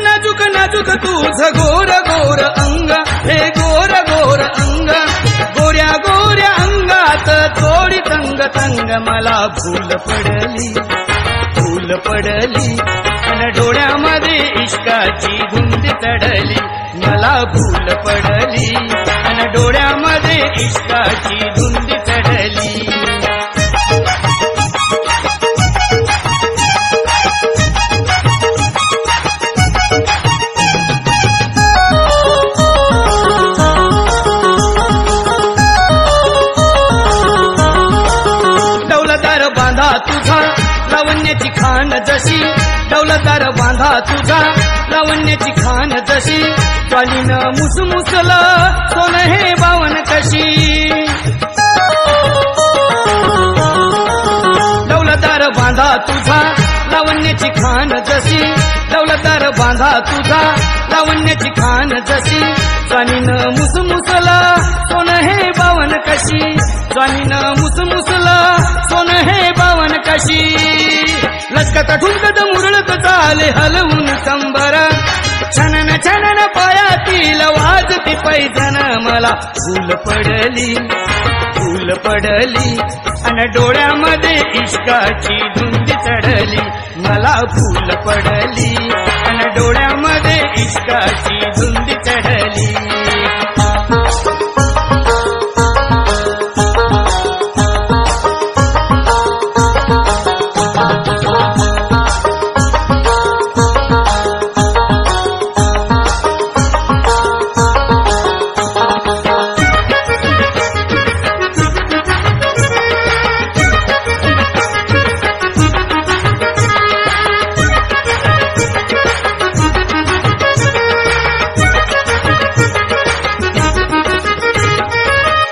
नाजूक नाजूक तुझ गोर गोर अंग, हे गोर गोर अंग, गोऱ्या गोऱ्या अंगात थोडी तंग तंग मला भूल पडली अन डोळ्यामध्ये इश्काची धुंद चढली, मला भूल पडली अन डोळ्यामध्ये इश्काची धुंद चढली. बांधा तुझा लावण्याची खान जशी, दौलतदार बांधा तुझा लावण्याची खान जशी, चालीनं मुसमुसला सोन हे बावन कशी. दौलतदार बांधा तुझा लावण्याची खान जशी, दौलतदार बांधा तुझा लावण्याची खान जशी, चालीनं मुसमुसला सोन हे बावन कशी, चालीनं मुसमुसला सोन हे बावन कशी. लचकत ठुमकत मुरळत चाले हलवून कंबर, छनन छनन पायातील वाजती पैजण मला फूल पडली अन डोळ्यामध्ये इश्काची धुंद चढली, मला फूल पडली अन डोळ्यामध्ये इश्काची धुंद चढली.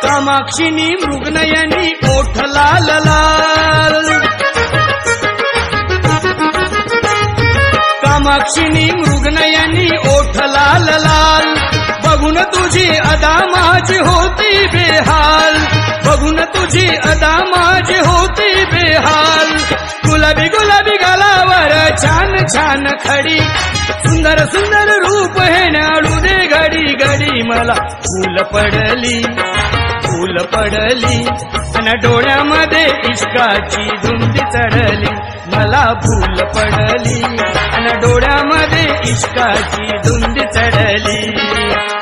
कामाक्षिनी मृगनयनी ओठ लाल लाल, कामाक्षिनी मृगनयनी ओठ लाल लाल, बघून तुझी अदा माझी होती बेहाल, बघून तुझी अदा माझी होती बेहाल. गुलाबी गुलाबी गालावर छान छान खडी, सुंदर सुंदर रूप हे नाडू दे घडी घडी, मला फूल पडली अन डोळ्यामध्ये इश्काची धुंद चढली, मला भूल पडली अन डोळ्यामध्ये इश्काची धुंद चढली.